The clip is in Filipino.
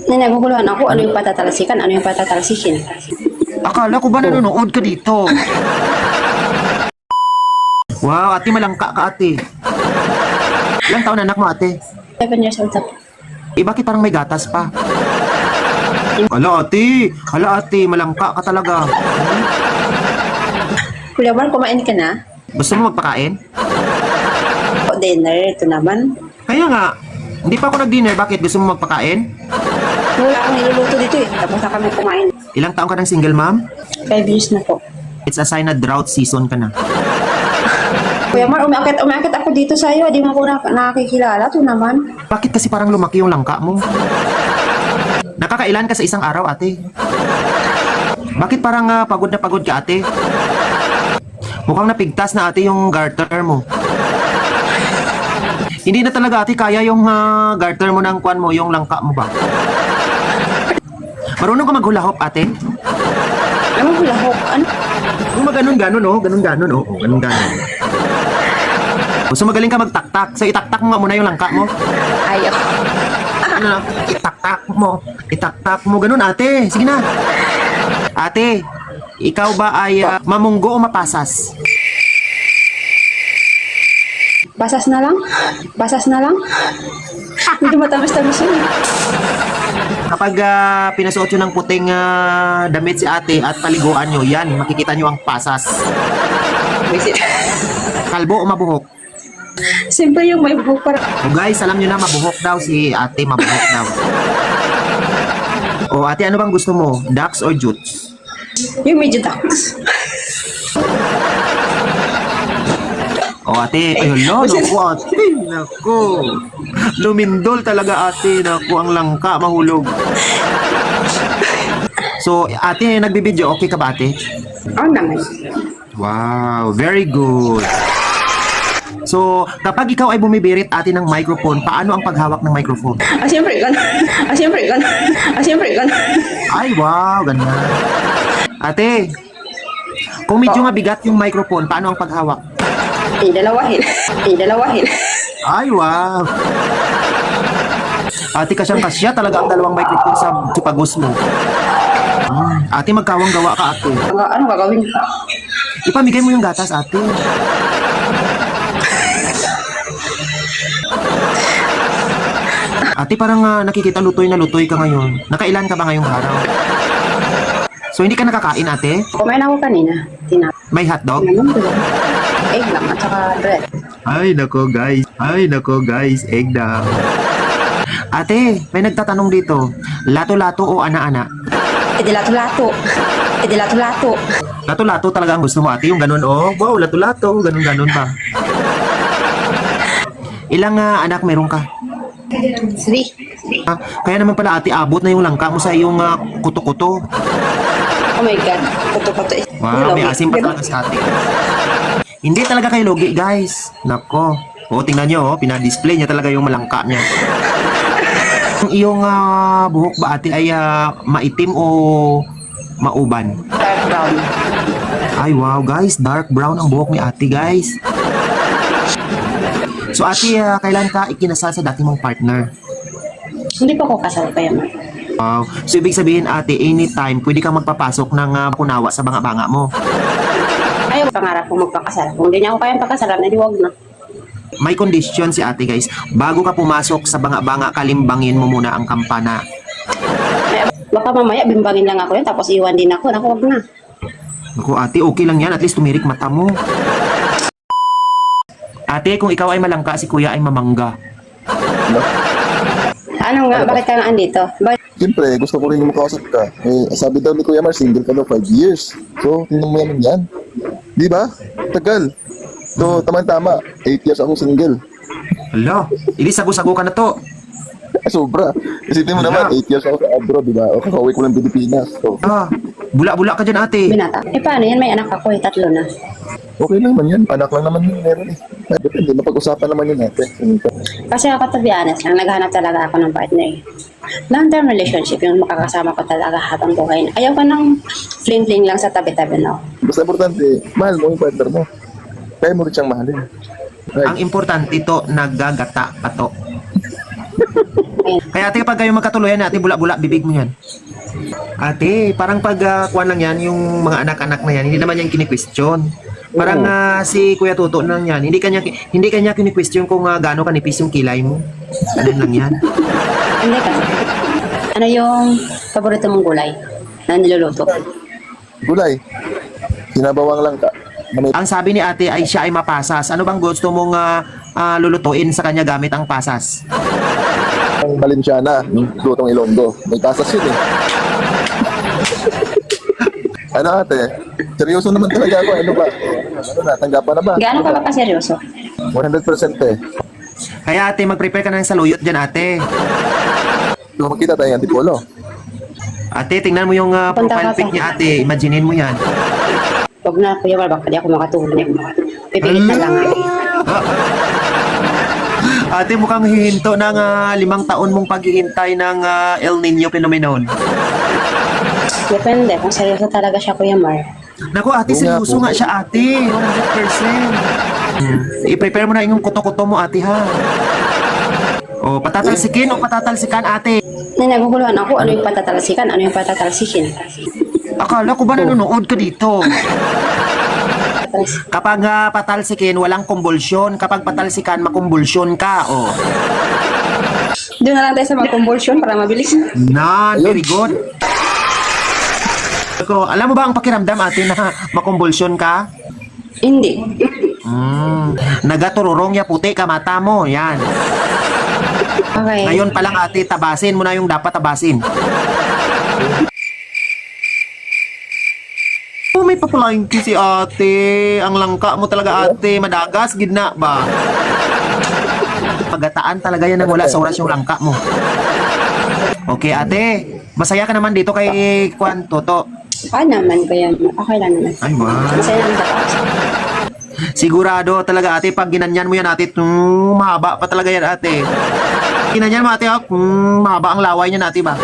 Naguguluhan ako, ano yung patatalsikan, ano yung patatalsikin. Akala ko ba nanonood ka dito? Wow, ate, malangka ka, ate. Ilang taon anak mo, ate? 7 years old ako. Eh, bakit parang may gatas pa? Hala, ate, malangka ka talaga. Kuya Mar, kumain ka na? Gusto mo magpakain? O dinner, ito naman. Kaya nga, hindi pa ako nag-dinner. Bakit? Gusto mo magpakain? Wala akong niluluto dito eh. Tapos na kami kumain. Ilang taon ka ng single mom? 5 years na po. It's a sign na drought season ka na. Kuya Mar, umiakit ako dito sa'yo. Di mo ko nakikilala. Ito naman. Bakit kasi parang lumaki yung langka mo? Nakakailan ka sa isang araw, ate? Bakit parang pagod na pagod ka, ate? Mukhang napigtas na, ate, yung garter mo. Hindi na talaga, ate, kaya yung garter mo ng kwan mo, yung langka mo ba? Marunong ka maghula-hop, ate? Ano hulahok? Ano? Kung maganon-ganon, oh. Ganon-ganon, oh. Ganon-ganon. Gusto magaling ka magtaktak. So, itaktak mo nga muna yung langka mo. Ayaw. Ano na? Itaktak mo. Itaktak mo. Ganun, ate. Sige na. Ate, ikaw ba ay mamunggo o mapasas? Basas na lang? Basas na lang? Hindi matamis-tamis yun. Kapag pinasuot nyo ng puting damit si ate at paliguan nyo, yan, makikita nyo ang pasas. Visit. Kalbo o mabuhok? Siyempre yung may buhok para. O guys, alam nyo na, mabuhok daw si ate, mabuhok daw. O ate, ano bang gusto mo? Ducks or jutes? Yung medyo ducks. O ate, ayun, naku ate, naku. Lumindol talaga ate, naku, ang langka, mahulog. So, ate, nagbibideo, okay ka ba ate? Oo naman. Wow, very good. So, kapag ikaw ay bumibirit ate ng microphone, paano ang paghawak ng microphone? Siyempre, gano'n. Siyempre, gano'n. Siyempre, gano'n. Ay, wow, ganyan. Ate, kung medyo mabigat yung microphone, paano ang paghawak? Dalawahin. Ay, wow. Ate, kasyang-kasya talaga ang dalawang microphone sa pagos mo. Ate, magkawang gawa ka, ate. Ano gagawin? Ipamigay mo yung gatas, ate. Ate, parang nakikita lutoy na lutoy ka ngayon. Nakailan ka ba ngayong araw? So, hindi ka nakakain, ate? Kumain ako kanina. May hotdog? Naman ko lang. Egg lang at saka bread. Ay, nako, guys. Egg daw. Ate, may nagtatanong dito. Lato-lato o ana-ana? Lato-lato. Lato-lato talaga ang gusto mo, ate. Yung ganun, oh. Wow, lato-lato. Ganun-ganun pa. Ilang anak meron ka? 3. Kaya naman pala, ate, abot na yung langka mo sa iyong kuto-kuto. Oh my God. Kuto-kuto. Wow, may asim pa talaga sa ate. Hindi talaga kayo logi, guys. Nako. O, tingnan nyo, oh. Pinadisplay niya talaga yung malangka niya. Ang iyong buhok ba, ate, ay maitim o mauban? Dark brown. Ay, wow, guys. Dark brown ang buhok ni ate, guys. So, ate, kailan ka ikinasal sa dati mong partner? Hindi pa ako kasal pa yan. Wow. So, ibig sabihin, ate, anytime, pwede kang magpapasok ng kunawa sa banga-banga mo. Ayaw pangarap kong magpakasal. Kung hindi niya ako kayang pakasalan, edi wag na. May condition si ate, guys. Bago ka pumasok sa banga-banga, kalimbangin mo muna ang kampana. Baka mamaya bimbangin lang ako yun, tapos iwan din ako. Naku, wag na. Ako, ate, okay lang yan. At least tumirik mata mo. Ate, kung ikaw ay malangka, si kuya ay mamangga. Ano nga, bakit ka nga andito? Bakit? Siyempre, gusto ko rin makausap ka. Sabi daw ni Kuya Mar, single ka daw 5 years. So, tingnan mo yan. Di ba? Tagal. So, tama-tama. 8 years ako single. Hala, hindi sago-sago ka na to. Sobra. Isipin mo naman, 8 years ako sa abroad, di ba? O kakauwi ko ng Pilipinas. So, Bula-bula ka dyan, ate. Binata. Paano yan? May anak ako 3 na. okay lang naman yan. Anak lang naman yun meron eh. Depende, mapag-usapan naman yun natin. Kasi ako, to be honest lang, naghanap talaga ako ng partner. Long-term relationship, yung makakasama ko talaga habang buhay. Ayaw ko ng fling-fling lang sa tabi-tabi, no? Basta importante, mahal mo yung partner mo. Kaya mo rin siyang mahalin. Right. Ang importante ito, naggagata pa to. Ayan. Kaya ate, kapag kayo magkatuluyan, ate, bula-bula, bibig mo yan. Ate, parang pag kuwan lang yan, yung mga anak-anak na yan, hindi naman yan kini-question. Parang si Kuya Tuto lang yan, hindi kanya kini-question kung gaano kanipis yung kilay mo. Ganun lang yan. Hindi kasi. Ano yung paborito mong gulay na niluluto? Gulay. Sinabawang lang ka. Na may Ang sabi ni ate ay siya ay mapasas. Ano bang gusto mong lulutuin sa kanya gamit ang pasas? pang Valenciana, yung lutong Ilonggo. May tasas yun eh. Ano ate? Seryoso naman talaga ako. Ano ba? Ano na? Tanggapan na ba? Gaano ka ba kaseryoso? 100% eh. Kaya ate, mag-prepare ka na ng saluyot dyan ate. Kung makita tayo ng Antipolo. Ate, tingnan mo yung Punta profile ka pic pa. niya ate. Imaginein mo yan. Huwag na, Kuya Mar, baka di ako makatulog. Pipilit na lang ako. Ate, mukhang hihinto ng 5 taon mong paghihintay ng El Nino phenomenon. Depende, kung seryoso talaga siya, Kuya Mar. Naku ate, Oo nga seryoso po. nga siya ate. 100%. I-prepare mo na yung kuto-kuto mo ate ha. O, patatalsikin o patatalsikan ate. Na naguguluhan ako, ano yung patatalsikan, ano yung patatalsikin. Akala ko ba nanonood ka dito? Kapag patalsikin, walang kumbulsyon. Kapag patalsikan, makumbulsyon ka. O. Doon na lang tayo sa mga convulsion para mabilis. Very good. Ko, alam mo ba ang pakiramdam ate na makumbulsyon ka? Hindi. Nagatururong ya puti ka mata mo. Yan. Okay. Ngayon pa lang ate, tabasin mo na yung dapat tabasin. Oh, may papalangki si ate. Ang langka mo talaga ate. Madagas, gidna ba? Pagataan talaga yan ng wala sa oras yung langka mo. Okay ate, masaya ka naman dito kay Kwan Toto. Naman, Kuya Mar. Okay lang naman. Ay man. Masaya naman sa pause. Sigurado talaga ate, pag ginanyan mo yan ate, mahaba pa talaga yan ate. Ginanyan mo ate, mahaba ang laway niyan ate ba?